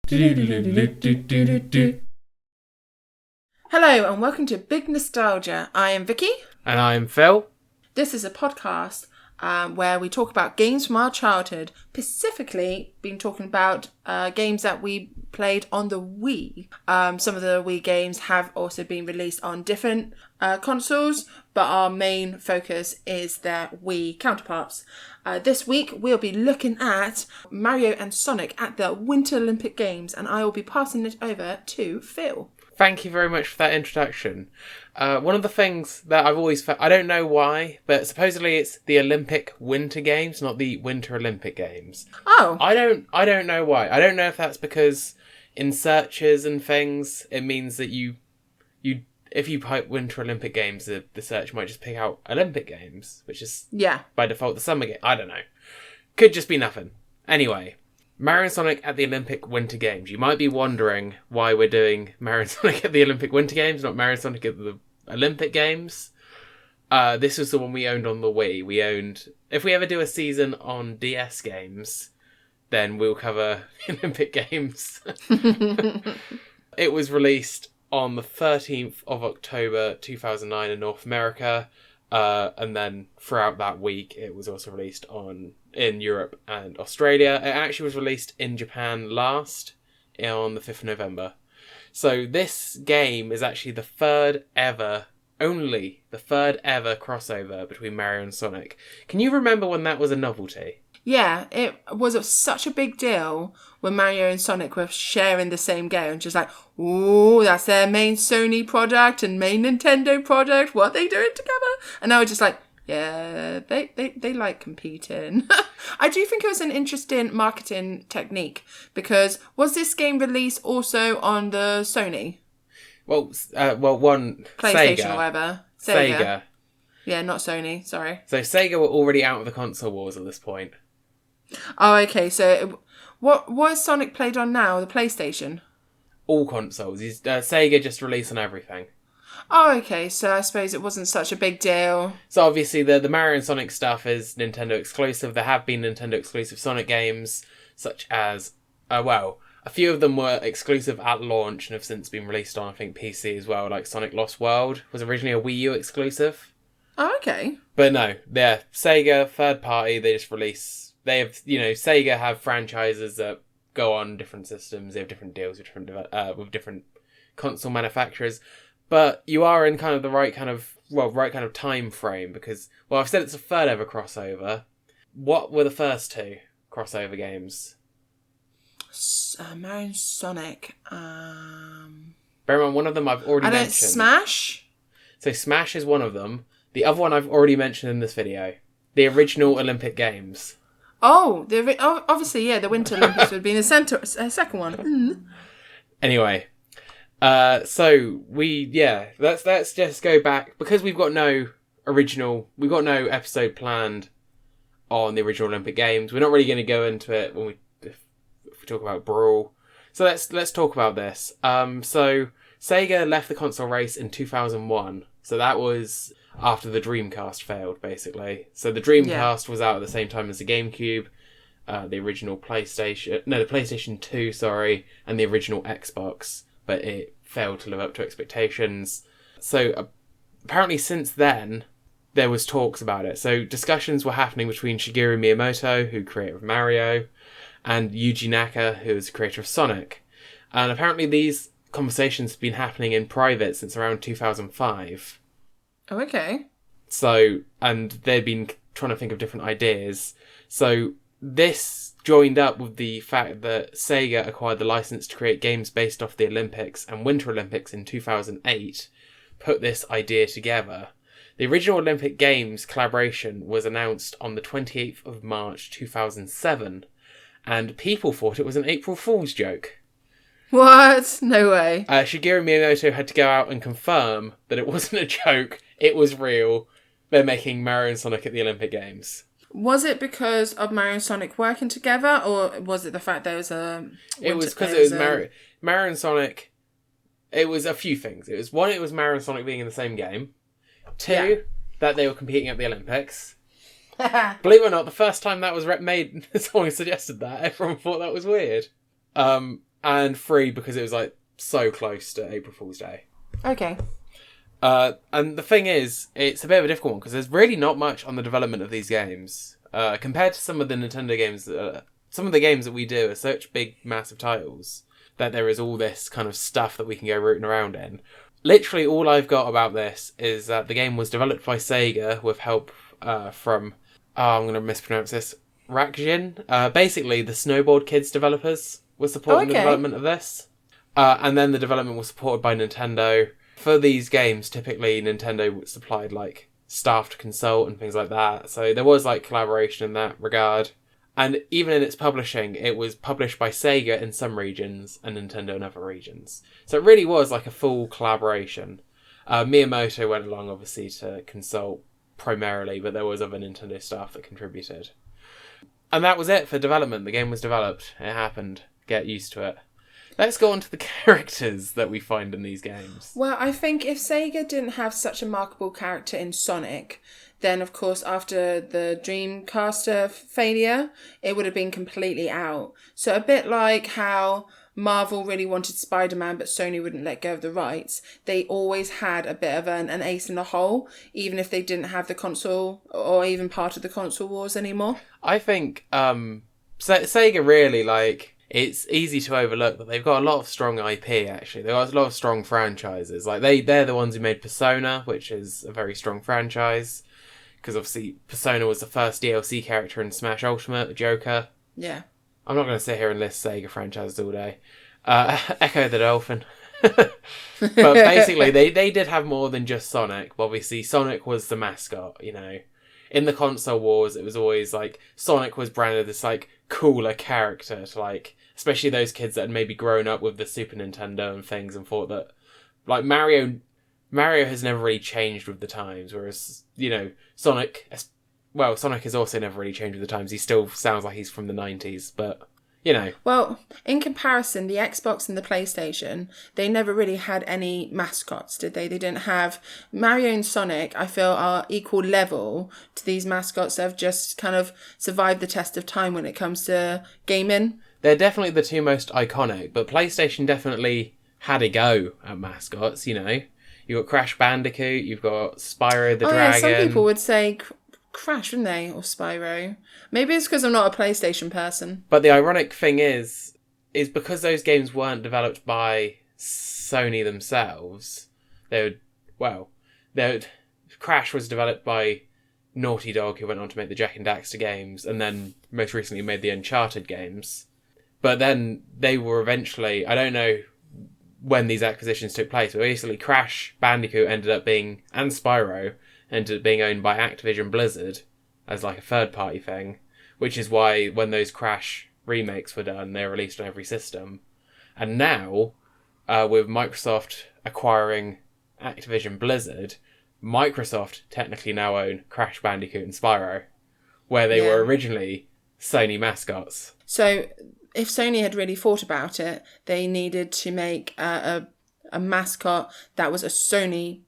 Hello and welcome to Big Nostalgia. I am Vicky. And I'm Phil. This is a podcast where we talk about games from our childhood. Specifically, been talking about games that we played on the Wii. Some of the Wii games have also been released on different consoles, but our main focus is their Wii counterparts. This week, we'll be looking at Mario and Sonic at the Winter Olympic Games, and I will be passing it over to Phil. Thank you very much for that introduction. One of the things that I've always felt, I don't know why, but supposedly it's the Olympic Winter Games, not the Winter Olympic Games. Oh. I don't know why. I don't know if that's because in searches and things, it means that you if you type Winter Olympic Games, the search might just pick out Olympic Games, which is by default the summer game. I don't know. Could just be nothing. Anyway, Mario and Sonic at the Olympic Winter Games. You might be wondering why we're doing Mario and Sonic at the Olympic Winter Games, not Mario and Sonic at the Olympic Games. This was the one we owned on the Wii. If we ever do a season on DS games, then we'll cover the Olympic Games. It was released on the 13th of October 2009 in North America, and then throughout that week it was also released in Europe and Australia. It actually was released in Japan last on the 5th of November. So this game is actually the third ever crossover between Mario and Sonic. Can you remember when that was a novelty? Yeah, it was such a big deal when Mario and Sonic were sharing the same game. Just like, ooh, that's their main Sony product and main Nintendo product. What are they doing together? And I was just like, yeah, they like competing. I do think it was an interesting marketing technique because was this game released also on the Sony? One PlayStation Sega. or whatever. Sega. Yeah, not Sony. Sorry. So Sega were already out of the console wars at this point. Oh, okay. So what is Sonic played on now? The PlayStation? All consoles. Sega just released on everything. Oh, okay. So I suppose it wasn't such a big deal. So obviously the Mario and Sonic stuff is Nintendo exclusive. There have been Nintendo exclusive Sonic games, such as, a few of them were exclusive at launch and have since been released on, I think, PC as well. Like Sonic Lost World was originally a Wii U exclusive. Oh, okay. But no, they're Sega, third party, they just release... They have, Sega have franchises that go on different systems. They have different deals with different console manufacturers. But you are in kind of the right kind of time frame because, I've said it's a third ever crossover. What were the first two crossover games? Mario and Sonic. Bear in mind, one of them I've already mentioned. Smash? So Smash is one of them. The other one I've already mentioned in this video. The original Olympic Games. Oh, obviously, yeah, the Winter Olympics would be in the second one. Mm. Anyway, let's just go back because we've got no episode planned on the original Olympic Games. We're not really going to go into it if we talk about Brawl. So let's talk about this. So Sega left the console race in 2001. So that was after the Dreamcast failed, basically. So the Dreamcast was out at the same time as the GameCube, the original the PlayStation 2, and the original Xbox, but it failed to live up to expectations. So apparently since then, there was talks about it. So discussions were happening between Shigeru Miyamoto, who created Mario, and Yuji Naka, who is the creator of Sonic. And apparently these conversations have been happening in private since around 2005. Oh, okay. So, and they've been trying to think of different ideas. So this joined up with the fact that Sega acquired the license to create games based off the Olympics and Winter Olympics in 2008, put this idea together. The original Olympic Games collaboration was announced on the 28th of March 2007, and people thought it was an April Fool's joke. What? No way. Shigeru Miyamoto had to go out and confirm that it wasn't a joke, it was real. They're making Mario and Sonic at the Olympic Games. Was it because of Mario and Sonic working together, or was it the fact there was a... It was because it was Mario and Sonic. It was a few things. It was Mario and Sonic being in the same game. Two, that they were competing at the Olympics. Believe it or not, the first time that was made, someone suggested that. Everyone thought that was weird. and 3 because it was like so close to April Fool's Day. Okay. And the thing is, it's a bit of a difficult one because there's really not much on the development of these games compared to some of the Nintendo games. Some of the games that we do are such big, massive titles that there is all this kind of stuff that we can go rooting around in. Literally, all I've got about this is that the game was developed by Sega with help from, I'm going to mispronounce this, Rakjin. Basically, the Snowball kids developers were supporting the development of this. And then the development was supported by Nintendo. For these games, typically Nintendo supplied like staff to consult and things like that. So there was like collaboration in that regard. And even in its publishing, it was published by Sega in some regions and Nintendo in other regions. So it really was like a full collaboration. Miyamoto went along obviously to consult primarily, but there was other Nintendo staff that contributed. And that was it for development. The game was developed. It happened. Get used to it. Let's go on to the characters that we find in these games. Well, I think if Sega didn't have such a marketable character in Sonic, then of course after the Dreamcaster failure, it would have been completely out. So a bit like how Marvel really wanted Spider-Man, but Sony wouldn't let go of the rights. They always had a bit of an ace in the hole, even if they didn't have the console or even part of the console wars anymore. I think Sega really, like, it's easy to overlook, but they've got a lot of strong IP, actually. They've got a lot of strong franchises. Like, they're the ones who made Persona, which is a very strong franchise. Because obviously Persona was the first DLC character in Smash Ultimate, the Joker. Yeah. I'm not going to sit here and list Sega franchises all day. Echo the Dolphin. But basically, they did have more than just Sonic. Obviously, Sonic was the mascot, you know. In the console wars, it was always like Sonic was branded as like cooler character to like, especially those kids that had maybe grown up with the Super Nintendo and things and thought that like Mario has never really changed with the times, whereas, you know, Sonic has also never really changed with the times. He still sounds like he's from the 90s, but, you know. Well, in comparison, the Xbox and the PlayStation, they never really had any mascots, did they? They didn't have... Mario and Sonic, I feel, are equal level to these mascots that have just kind of survived the test of time when it comes to gaming. They're definitely the two most iconic, but PlayStation definitely had a go at mascots, you know. You've got Crash Bandicoot, you've got Spyro the Dragon. Yeah, some people would say Crash, wouldn't they? Or Spyro. Maybe it's because I'm not a PlayStation person. But the ironic thing is because those games weren't developed by Sony themselves, Crash was developed by Naughty Dog, who went on to make the Jak and Daxter games, and then most recently made the Uncharted games. But then they were eventually, I don't know when these acquisitions took place, but basically Crash Bandicoot and Spyro ended up being owned by Activision Blizzard as like a third-party thing, which is why when those Crash remakes were done, they were released on every system. And now, with Microsoft acquiring Activision Blizzard, Microsoft technically now own Crash Bandicoot and Spyro, where they were originally Sony mascots. So if Sony had really thought about it, they needed to make a mascot that was a Sony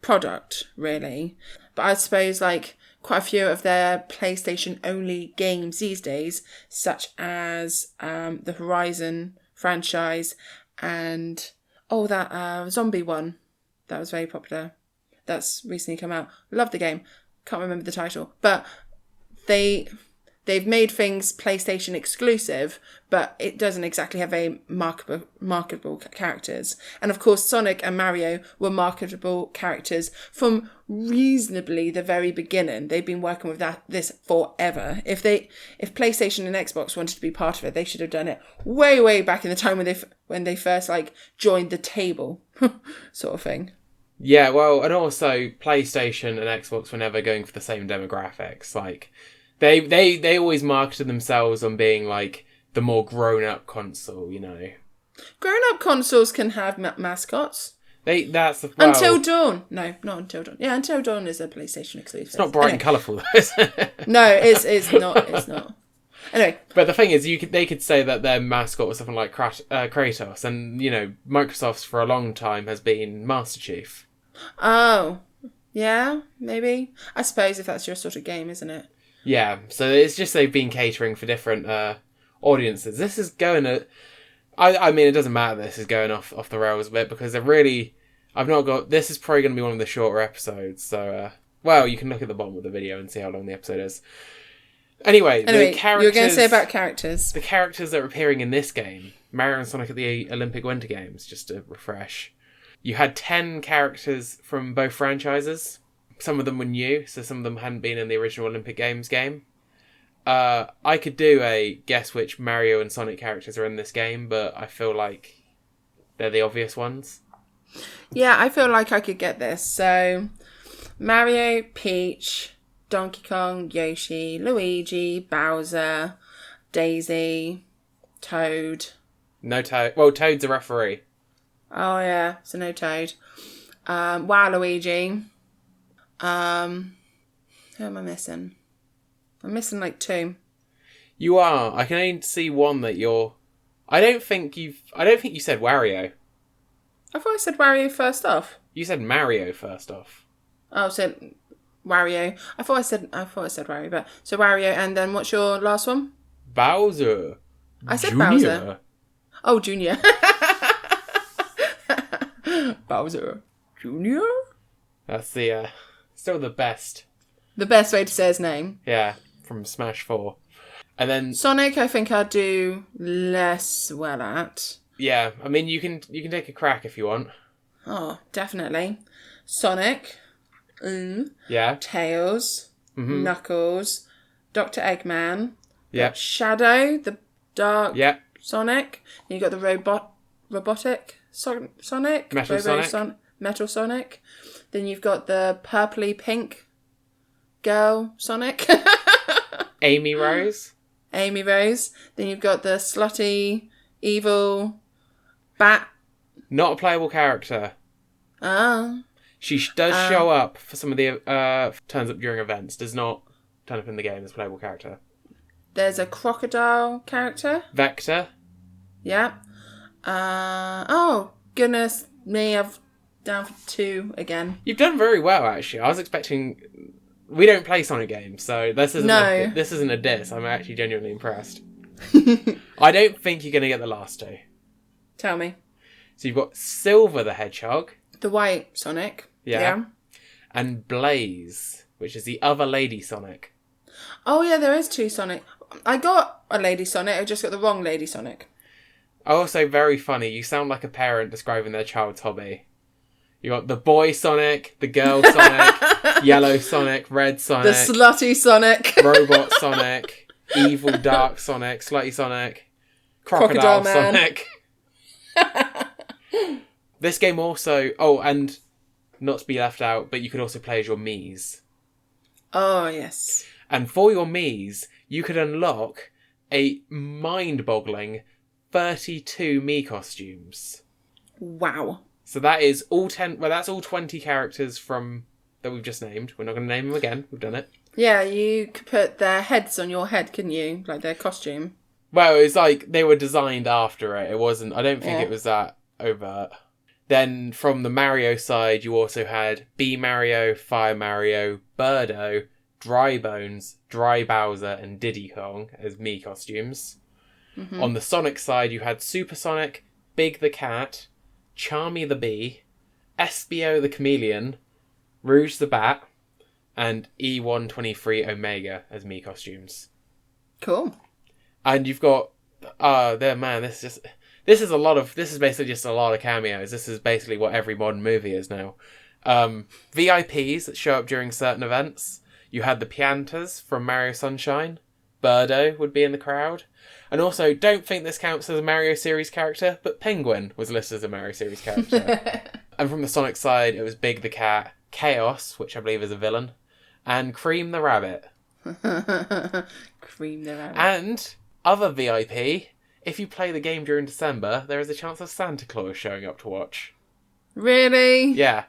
product, really. But I suppose like quite a few of their PlayStation only games these days, such as the Horizon franchise and that zombie one that was very popular, that's recently come out. Love the game, can't remember the title, but they've made things PlayStation exclusive, but it doesn't exactly have very marketable characters. And of course, Sonic and Mario were marketable characters from reasonably the very beginning. They've been working with this forever. If PlayStation and Xbox wanted to be part of it, they should have done it way, way back in the time when they first like joined the table, sort of thing. Yeah, well, and also PlayStation and Xbox were never going for the same demographics. Like, They always marketed themselves on being like the more grown-up console, you know. Grown-up consoles can have mascots. Until Dawn. No, not Until Dawn. Yeah, Until Dawn is a PlayStation exclusive. It's not bright and colourful, though, is it? No, it's not. It's not. Anyway. But the thing is, they could say that their mascot was something like Kratos, and, you know, Microsoft's for a long time has been Master Chief. Oh, yeah, maybe. I suppose if that's your sort of game, isn't it? Yeah, so it's just they've been catering for different audiences. This is going I mean, it doesn't matter. This is going off the rails a bit because I've not got. This is probably going to be one of the shorter episodes. So, well, you can look at the bottom of the video and see how long the episode is. Anyway, the characters. You were going to say about characters. The characters that are appearing in this game, Mario and Sonic at the Olympic Winter Games, just to refresh. You had 10 characters from both franchises. Some of them were new, so some of them hadn't been in the original Olympic Games game. I could do a guess which Mario and Sonic characters are in this game, but I feel like they're the obvious ones. Yeah, I feel like I could get this. So, Mario, Peach, Donkey Kong, Yoshi, Luigi, Bowser, Daisy, Toad. No Toad. Well, Toad's a referee. Oh, yeah, so no Toad. Waluigi. Who am I missing? I'm missing like 2. You are. I can only see one that you're... I don't think you said Wario. I thought I said Wario first off. You said Mario first off. Oh, so Wario. I thought I said Wario, but so Wario, and then what's your last one? Bowser. I said Junior. Bowser. Oh, Junior. Bowser Junior. That's the still the best. The best way to say his name. Yeah, from Smash 4. And then Sonic, I think I'd do less well at. Yeah, I mean you can take a crack if you want. Oh, definitely. Sonic. Yeah. Tails. Mm-hmm. Knuckles. Dr. Eggman. Yeah. Shadow, the dark Sonic. Then you got the robotic Sonic. Metal Sonic. Metal Sonic. Then you've got the purpley pink girl Sonic. Amy Rose. Amy Rose. Then you've got the slutty, evil bat. Not a playable character. Ah. She does show up for some of the... turns up during events. Does not turn up in the game as a playable character. There's a crocodile character. Vector. Yeah. Oh, goodness me. I've down for 2 again. You've done very well, actually. I was expecting... We don't play Sonic games, so this isn't a diss. I'm actually genuinely impressed. I don't think you're going to get the last 2. Tell me. So you've got Silver the Hedgehog. The white Sonic. Yeah. And Blaze, which is the other Lady Sonic. Oh, yeah, there is 2 Sonic. I got a Lady Sonic. I just got the wrong Lady Sonic. Also, very funny. You sound like a parent describing their child's hobby. You got the boy Sonic, the girl Sonic, yellow Sonic, red Sonic, the slutty Sonic, robot Sonic, evil dark Sonic, slutty Sonic, crocodile Sonic. This game also... Oh, and not to be left out, but you could also play as your Miis. Oh, yes. And for your Miis, you could unlock a mind-boggling 32 Mii costumes. Wow. So that is all 10... Well, that's all 20 characters from that we've just named. We're not going to name them again. We've done it. Yeah, you could put their heads on your head, couldn't you? Like their costume. Well, it's like they were designed after it. It wasn't... I don't think it was that overt. Then from the Mario side, you also had Bee Mario, Fire Mario, Birdo, Dry Bones, Dry Bowser, and Diddy Kong as Mii costumes. Mm-hmm. On the Sonic side, you had Super Sonic, Big the Cat, Charmy the Bee, Espio the Chameleon, Rouge the Bat, and E123 Omega as Mii costumes. Cool. And you've got... This is basically just a lot of cameos. This is basically what every modern movie is now. VIPs that show up during certain events. You had the Piantas from Mario Sunshine. Birdo would be in the crowd. And also, don't think this counts as a Mario series character, but Penguin was listed as a Mario series character. And from the Sonic side, it was Big the Cat, Chaos, which I believe is a villain, and Cream the Rabbit. Cream the Rabbit. And other VIP... If you play the game during December, there is a chance of Santa Claus showing up to watch. Really? Yeah.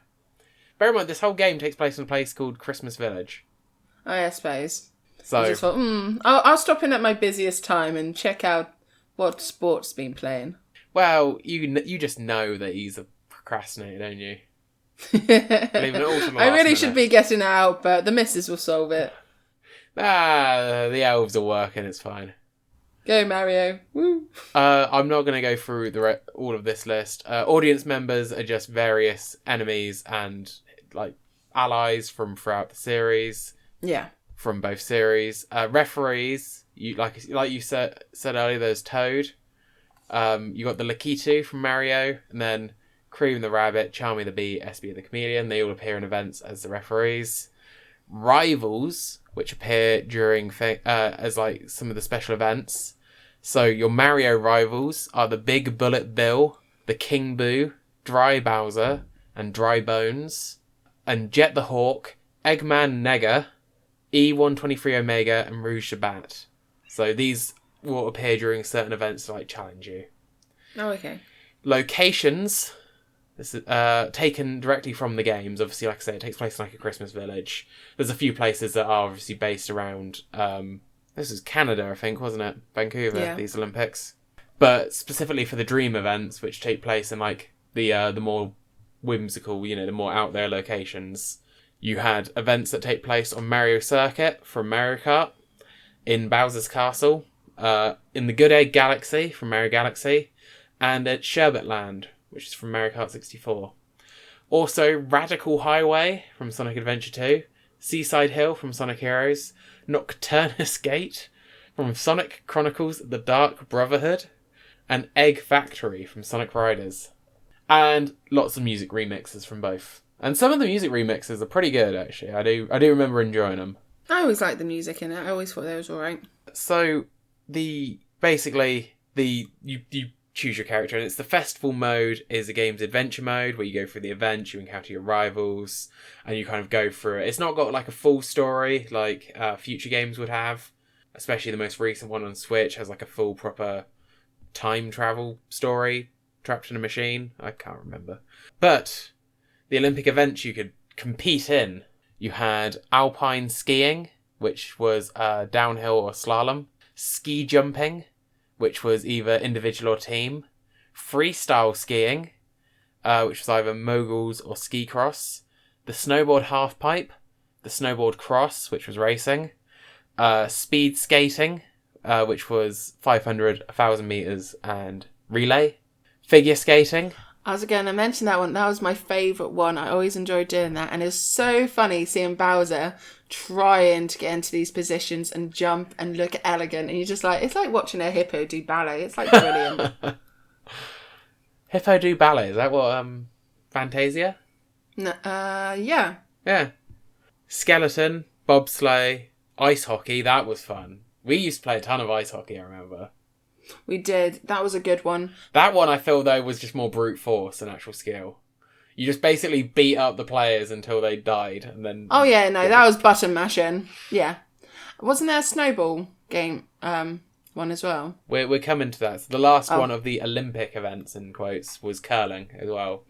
Bear in mind, this whole game takes place in a place called Christmas Village. Oh, yeah, I suppose. So I just thought, I'll stop in at my busiest time and check out what sport's been playing. Well, you just know that he's a procrastinator, don't you? I really should be getting out, but the missus will solve it. The elves are working, it's fine. Go, Mario. Woo. I'm not going to go through all of this list. Audience members are just various enemies and like allies from throughout the series. Yeah. From both series. Referees, like you said earlier, there's Toad. You got the Lakitu from Mario, and then Cream the Rabbit, Charmy the Bee, SB the Chameleon. They all appear in events as the referees. Rivals, which appear during as like some of the special events. So your Mario rivals are the Big Bullet Bill, the King Boo, Dry Bowser, and Dry Bones, and Jet the Hawk, Eggman Nega, E123 Omega, and Rouge the Bat. So these will appear during certain events to like challenge you. Oh, okay. Locations. This is taken directly from the games. Obviously, like I say, it takes place in like a Christmas village. There's a few places that are obviously based around... this is Canada, I think, wasn't it? Vancouver, these Olympics. But specifically for the Dream events, which take place in like the more whimsical, the more out there locations, you had events that take place on Mario Circuit from Mario Kart, in Bowser's Castle, in the Good Egg Galaxy from Mario Galaxy, and at Sherbet Land, which is from Mario Kart 64. Also, Radical Highway from Sonic Adventure 2, Seaside Hill from Sonic Heroes, Nocturnus Gate from Sonic Chronicles The Dark Brotherhood, and Egg Factory from Sonic Riders. And lots of music remixes from both. And some of the music remixes are pretty good, actually. I do remember enjoying them. I always liked the music in it. I always thought they was alright. So, you choose your character, and it's the festival mode is the game's adventure mode, where you go through the events, you encounter your rivals, and you kind of go through it. It's not got like a full story like future games would have, especially the most recent one on Switch has like a full proper time travel story trapped in a machine. I can't remember. But the Olympic events you could compete in, you had Alpine skiing, which was downhill or slalom, ski jumping, which was either individual or team, freestyle skiing, which was either moguls or ski cross, the snowboard halfpipe, the snowboard cross, which was racing, speed skating, which was 500, 1,000 metres and relay, figure skating. I was going to mention that one. That was my favourite one. I always enjoyed doing that. And it's so funny seeing Bowser trying to get into these positions and jump and look elegant. And you're just like, it's like watching a hippo do ballet. It's like brilliant. Hippo do ballet? Is that what, Fantasia? No, yeah. Yeah. Skeleton, bobsleigh, ice hockey. That was fun. We used to play a ton of ice hockey, I remember. We did. That was a good one. That one, I feel, though, was just more brute force than actual skill. You just basically beat up the players until they died, and then... Oh, yeah, no, that was button mashing. Yeah. Wasn't there a Snowball game one as well? We're coming to that. So the last one of the Olympic events, in quotes, was curling as well.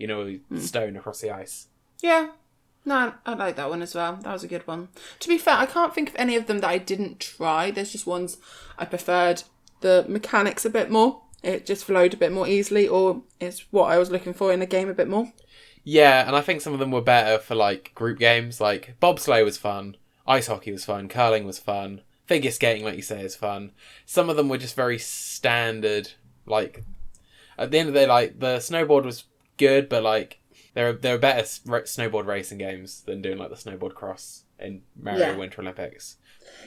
Stone across the ice. Yeah. No, I like that one as well. That was a good one. To be fair, I can't think of any of them that I didn't try. There's just ones I preferred the mechanics a bit more. It just flowed a bit more easily, or it's what I was looking for in a game a bit more. Yeah, and I think some of them were better for like group games. Like bobsleigh was fun, ice hockey was fun, curling was fun, figure skating, like you say, is fun. Some of them were just very standard. Like at the end of the day, like the snowboard was good, but like there are better snowboard racing games than doing like the snowboard cross in Mario Winter Olympics.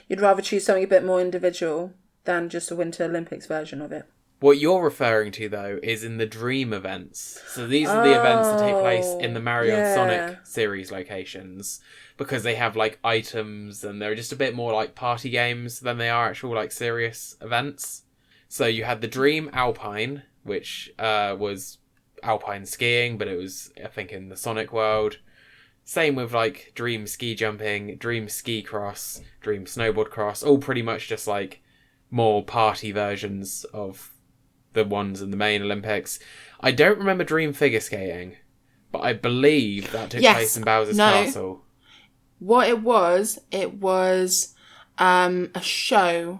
You'd rather choose something a bit more individual than just a Winter Olympics version of it. What you're referring to, though, is in the Dream events. So these are the events that take place in the Mario and Sonic series locations, because they have, like, items, and they're just a bit more like party games than they are actual, like, serious events. So you had the Dream Alpine, which was Alpine skiing, but it was, I think, in the Sonic world. Same with, like, Dream ski jumping, Dream ski cross, Dream snowboard cross, all pretty much just, like, more party versions of the ones in the main Olympics. I don't remember Dream figure skating, but I believe that took place in Bowser's Castle. What it was a show.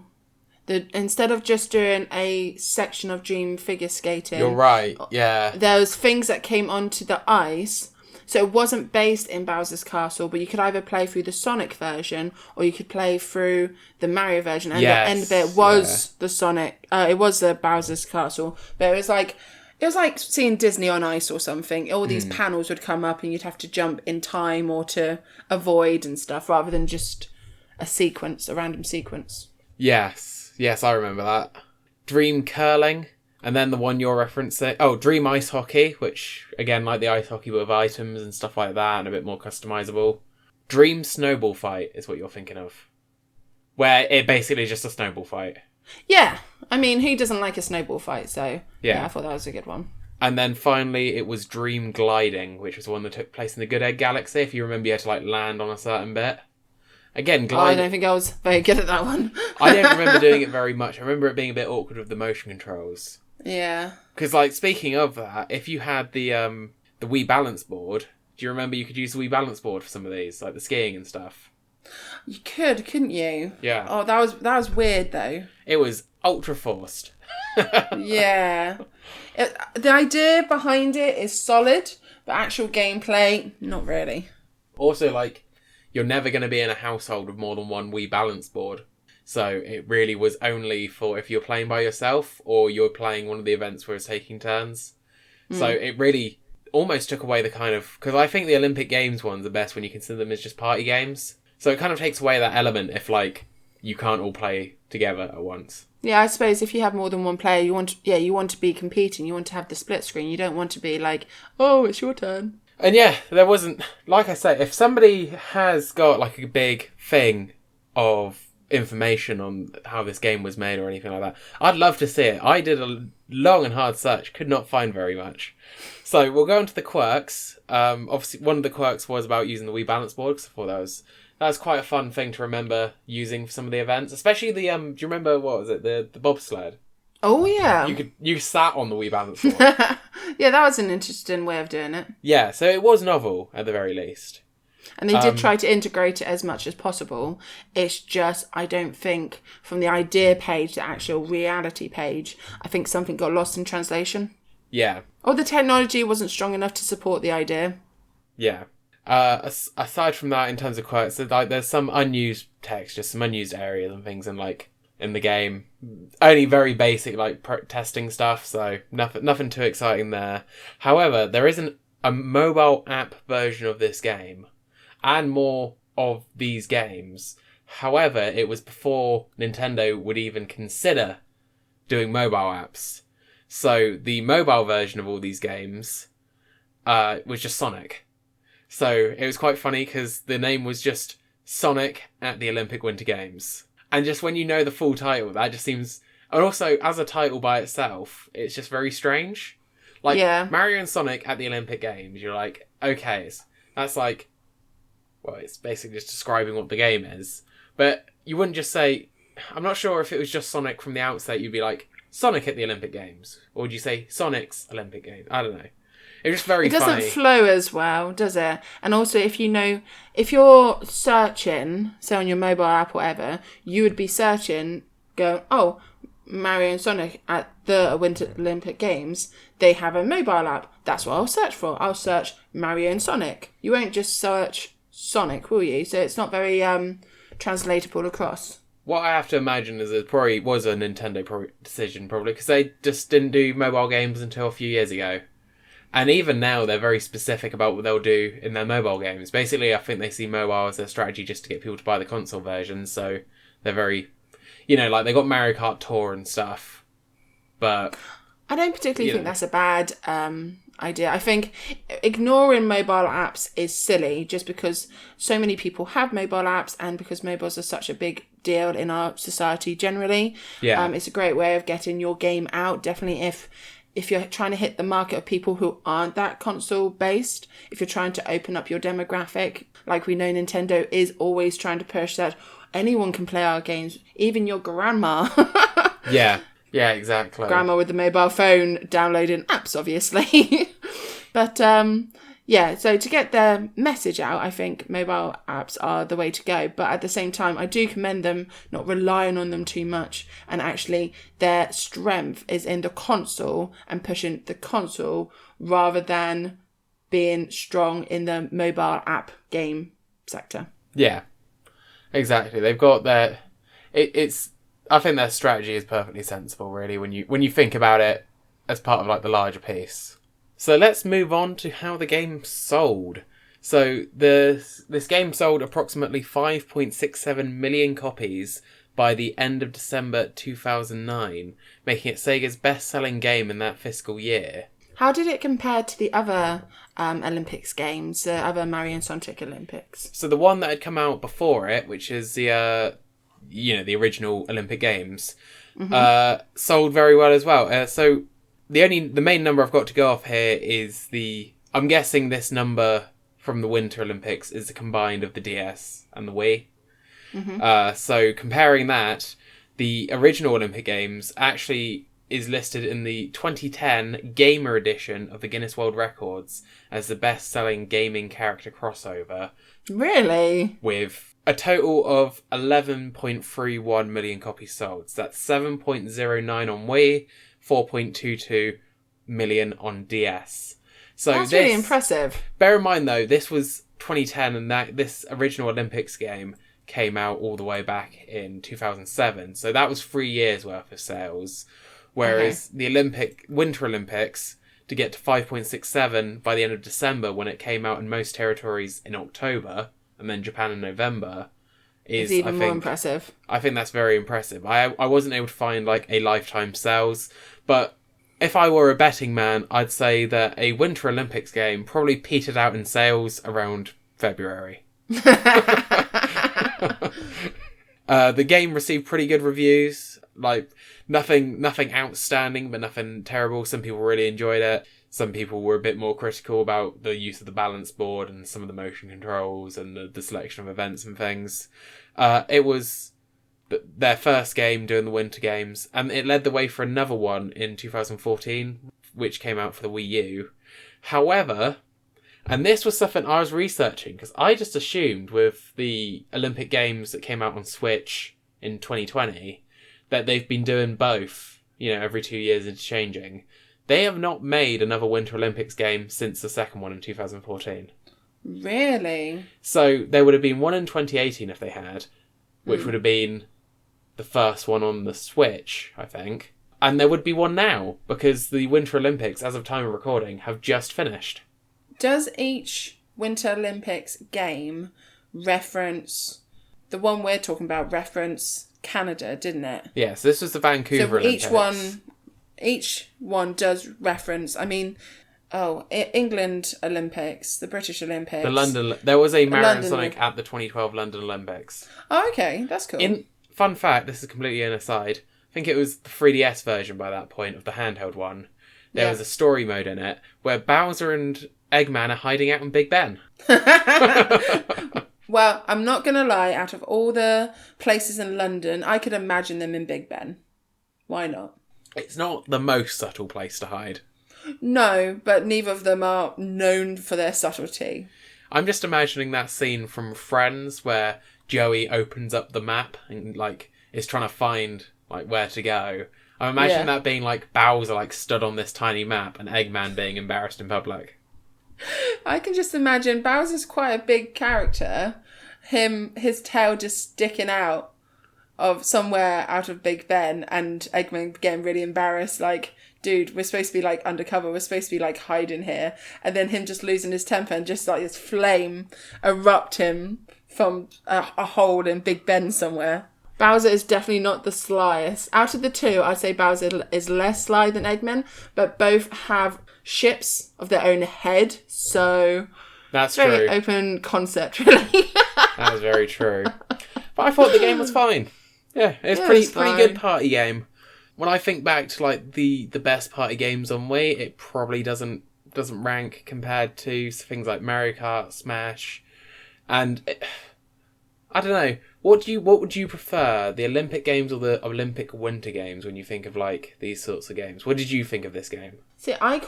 Instead of just doing a section of Dream figure skating... You're right, yeah. There was things that came onto the ice, So it wasn't based in Bowser's Castle, but you could either play through the Sonic version or you could play through the Mario version. And the end bit was the Sonic. It was the Bowser's Castle, but it was like seeing Disney on Ice or something. All these panels would come up and you'd have to jump in time or to avoid and stuff, rather than just a random sequence. Yes, I remember that. Dream Curling. And then the one you're referencing... Oh, Dream Ice Hockey, which, again, like the ice hockey with items and stuff like that, and a bit more customizable. Dream Snowball Fight is what you're thinking of. Where it basically is just a snowball fight. Yeah. I mean, who doesn't like a snowball fight? So, yeah, I thought that was a good one. And then finally, it was Dream Gliding, which was one that took place in the Good Egg Galaxy. If you remember, you had to, land on a certain bit. Again, gliding... I don't think I was very good at that one. I don't remember doing it very much. I remember it being a bit awkward with the motion controls. Yeah. Because, speaking of that, if you had the Wii balance board, do you remember you could use the Wii balance board for some of these, like the skiing and stuff? You could, couldn't you? Yeah. Oh, that was weird, though. It was ultra forced. Yeah. The idea behind it is solid, but actual gameplay, not really. Also, you're never going to be in a household with more than one Wii balance board. So it really was only for if you're playing by yourself or you're playing one of the events where it's taking turns. So it really almost took away the kind of... Because I think the Olympic Games ones are best when you consider them as just party games. So it kind of takes away that element if, you can't all play together at once. Yeah, I suppose if you have more than one player, you want to be competing. You want to have the split screen. You don't want to be oh, it's your turn. And yeah, there wasn't... Like I say, if somebody has got, a big thing of information on how this game was made or anything like that, I'd love to see it. I did a long and hard search, could not find very much. So we'll go on to the quirks. Obviously, one of the quirks was about using the Wii balance board, because I thought that was quite a fun thing to remember using for some of the events, especially the do you remember, what was it, the bobsled? Oh yeah, you sat on the Wii balance board. Yeah, that was an interesting way of doing it. Yeah, so it was novel at the very least. And they did try to integrate it as much as possible. It's just, I don't think, from the idea page to the actual reality page, I think something got lost in translation. Yeah. Or the technology wasn't strong enough to support the idea. Yeah. Aside from that, in terms of quirks, there's some unused text, just some unused areas and things in the game. Only very basic, testing stuff, so nothing too exciting there. However, there isn't a mobile app version of this game, and more of these games. However, it was before Nintendo would even consider doing mobile apps. So the mobile version of all these games was just Sonic. So it was quite funny because the name was just Sonic at the Olympic Winter Games. And just when you know the full title, that just seems... And also, as a title by itself, it's just very strange. Mario and Sonic at the Olympic Games, you're like, okay, that's well, it's basically just describing what the game is. But you wouldn't just say... I'm not sure if it was just Sonic from the outset, you'd be like, Sonic at the Olympic Games. Or would you say Sonic's Olympic Games? I don't know. It was just very funny. It doesn't flow as well, does it? And also, if you're searching, say on your mobile app or whatever, you would be searching, go, oh, Mario and Sonic at the Winter Olympic Games, they have a mobile app. That's what I'll search for. I'll search Mario and Sonic. You won't just search Sonic, will you? So it's not very translatable across. What I have to imagine is it probably was a Nintendo decision, probably, because they just didn't do mobile games until a few years ago. And even now, they're very specific about what they'll do in their mobile games. Basically, I think they see mobile as their strategy just to get people to buy the console version. So they're very, they got Mario Kart Tour and stuff. But I don't particularly think that's a bad idea. I think ignoring mobile apps is silly just because so many people have mobile apps and because mobiles are such a big deal in our society generally. Yeah. It's a great way of getting your game out. Definitely if you're trying to hit the market of people who aren't that console based, if you're trying to open up your demographic, like we know Nintendo is always trying to push that anyone can play our games, even your grandma. Yeah, exactly. Grandma with the mobile phone downloading apps, obviously. But so to get their message out, I think mobile apps are the way to go. But at the same time, I do commend them not relying on them too much. And actually, their strength is in the console and pushing the console rather than being strong in the mobile app game sector. Yeah, exactly. They've got their... I think their strategy is perfectly sensible, really, when you think about it as part of like the larger piece. So let's move on to how the game sold. So this game sold approximately 5.67 million copies by the end of December 2009, making it Sega's best-selling game in that fiscal year. How did it compare to the other Olympics games, the other Mario and Sonic Olympics? So the one that had come out before it, which is the the original Olympic Games, sold very well as well. So the main number I've got to go off here is I'm guessing this number from the Winter Olympics is the combined of the DS and the Wii. So comparing that, the original Olympic Games actually is listed in the 2010 Gamer Edition of the Guinness World Records as the best-selling gaming character crossover. Really? With a total of 11.31 million copies sold. So that's 7.09 on Wii, 4.22 million on DS. So that's really impressive. Bear in mind, though, this was 2010, and this original Olympics game came out all the way back in 2007. So that was 3 years worth of sales. Whereas the Winter Olympics, to get to 5.67 by the end of December, when it came out in most territories in October, and then Japan in November, is even more impressive. I think that's very impressive. I wasn't able to find like a lifetime sales, but if I were a betting man, I'd say that a Winter Olympics game probably petered out in sales around February. The game received pretty good reviews. Like, nothing outstanding, but nothing terrible. Some people really enjoyed it. Some people were a bit more critical about the use of the balance board and some of the motion controls and the selection of events and things. It was their first game doing the Winter Games, and it led the way for another one in 2014, which came out for the Wii U. However, and this was something I was researching, because I just assumed with the Olympic Games that came out on Switch in 2020, that they've been doing both, every 2 years interchanging. They have not made another Winter Olympics game since the second one in 2014. Really? So there would have been one in 2018 if they had, which would have been the first one on the Switch, I think. And there would be one now, because the Winter Olympics, as of time of recording, have just finished. Does each Winter Olympics game reference, the one we're talking about, reference Canada, didn't it? Yes, this was the Vancouver Olympics. Each one does reference, England Olympics, the British Olympics. There was a Mario Sonic at the 2012 London Olympics. Oh, okay, that's cool. Fun fact, this is completely an aside, I think it was the 3DS version by that point of the handheld one. There was a story mode in it where Bowser and Eggman are hiding out in Big Ben. Well, I'm not going to lie, out of all the places in London, I could imagine them in Big Ben. Why not? It's not the most subtle place to hide. No, but neither of them are known for their subtlety. I'm just imagining that scene from Friends where Joey opens up the map and is trying to find where to go. I'm imagining that being Bowser stood on this tiny map and Eggman being embarrassed in public. I can just imagine Bowser's quite a big character. His tail just sticking out of somewhere out of Big Ben, and Eggman getting really embarrassed, dude, we're supposed to be undercover, we're supposed to be hiding here, and then him just losing his temper and just this flame erupt him from a hole in Big Ben somewhere. Bowser is definitely not the slyest. Out of the two, I'd say Bowser is less sly than Eggman, but both have ships of their own head, so that's very true. Open concept, really. That was very true. But I thought the game was fine. Yeah, it's pretty good party game. When I think back to the best party games on Wii, it probably doesn't rank compared to things like Mario Kart, Smash, and I don't know. What would you prefer, the Olympic Games or the Olympic Winter Games, when you think of these sorts of games? What did you think of this game? See, I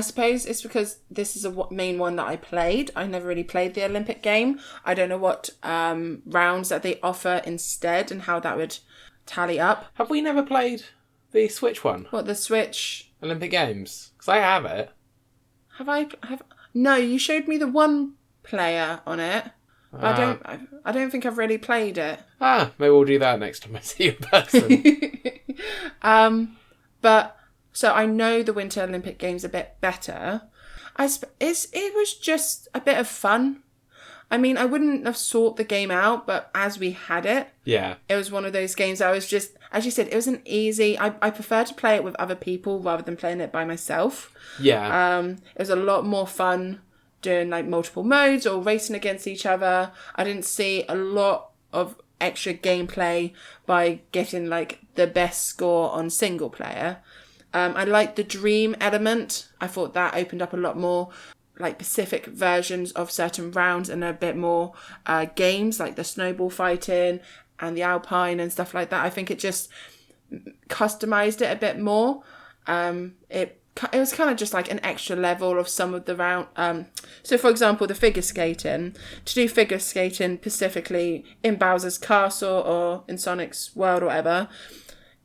suppose it's because this is a main one that I played. I never really played the Olympic game. I don't know what rounds that they offer instead and how that would tally up. Have we never played the Switch one? What, the Switch? Olympic Games? Because I have it. No, you showed me the one player on it. But I don't think I've really played it. Maybe we'll do that next time I see you in person. But so I know the Winter Olympic Games a bit better. It was just a bit of fun. I mean, I wouldn't have sought the game out, but as we had it, it was one of those games that I was just, as you said, it was an easy. I prefer to play it with other people rather than playing it by myself. Yeah. It was a lot more fun doing like multiple modes or racing against each other. I didn't see a lot of extra gameplay by getting like the best score on single player. I liked the dream element. I thought that opened up a lot more like specific versions of certain rounds and a bit more games like the snowball fighting and the Alpine and stuff like that. I think it just customized it a bit more. It was kind of just like an extra level of some of the round. So, for example, the figure skating. To do figure skating specifically in Bowser's Castle or in Sonic's World or whatever,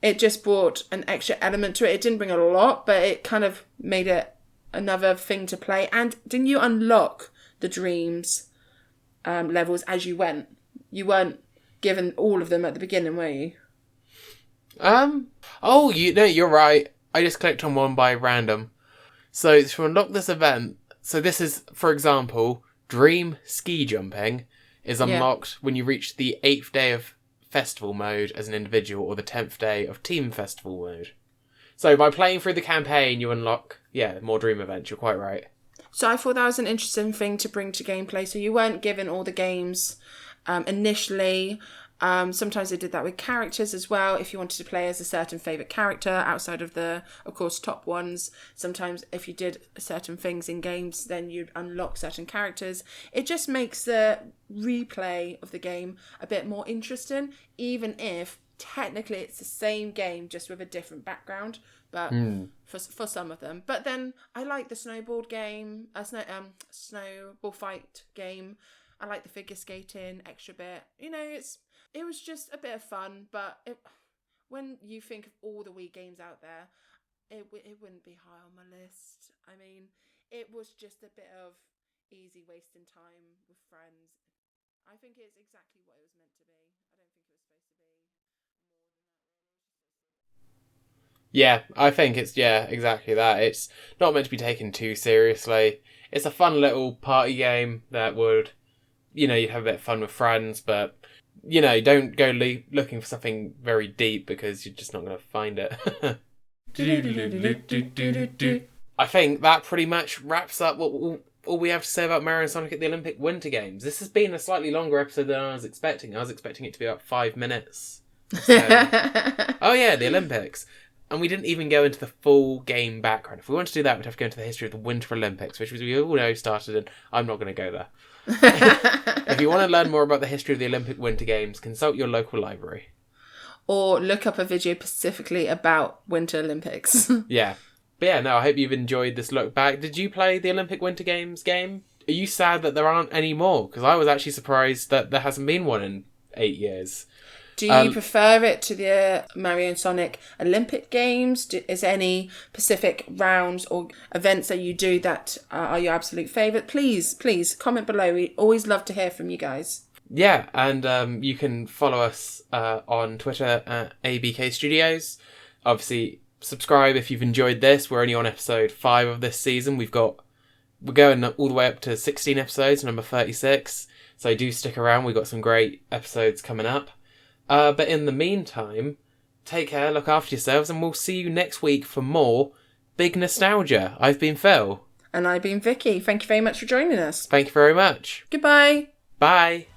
it just brought an extra element to it. It didn't bring a lot, but it kind of made it another thing to play. And didn't you unlock the dreams levels as you went? You weren't given all of them at the beginning, were you? You're right. I just clicked on one by random. So to unlock this event, so this is, for example, Dream Ski Jumping is unlocked when you reach the 8th day of Festival mode as an individual or the 10th day of Team Festival mode. So by playing through the campaign, you unlock, more Dream events. You're quite right. So I thought that was an interesting thing to bring to gameplay. So you weren't given all the games initially. Sometimes they did that with characters as well. If you wanted to play as a certain favourite character outside of the, of course, top ones. Sometimes if you did certain things in games, then you'd unlock certain characters. It just makes the replay of the game a bit more interesting, even if technically it's the same game just with a different background. But for some of them. But then I like the snowball game, snowball fight game. I like the figure skating extra bit. It was just a bit of fun, but when you think of all the Wii games out there, it wouldn't be high on my list. I mean, it was just a bit of easy wasting time with friends. I think it's exactly what it was meant to be. I don't think it was supposed to be more than that. Yeah, I think it's, exactly that. It's not meant to be taken too seriously. It's a fun little party game that would, you'd have a bit of fun with friends, but don't go looking for something very deep because you're just not going to find it. I think that pretty much wraps up all we have to say about Mario and Sonic at the Olympic Winter Games. This has been a slightly longer episode than I was expecting. I was expecting it to be about 5 minutes. So, the Olympics. And we didn't even go into the full game background. If we want to do that, we'd have to go into the history of the Winter Olympics, which we all know started in... I'm not going to go there. If you want to learn more about the history of the Olympic Winter Games, consult your local library. Or look up a video specifically about Winter Olympics. Yeah. But I hope you've enjoyed this look back. Did you play the Olympic Winter Games game? Are you sad that there aren't any more? Because I was actually surprised that there hasn't been one in 8 years. Do you prefer it to the Mario and Sonic Olympic Games? Is there any specific rounds or events that you do that are your absolute favourite? Please comment below. We always love to hear from you guys. Yeah, and you can follow us on Twitter at ABK Studios. Obviously, subscribe if you've enjoyed this. We're only on episode 5 of this season. We're going all the way up to 16 episodes, number 36. So do stick around. We've got some great episodes coming up. But in the meantime, take care, look after yourselves, and we'll see you next week for more Big Nostalgia. I've been Phil. And I've been Vicky. Thank you very much for joining us. Thank you very much. Goodbye. Bye.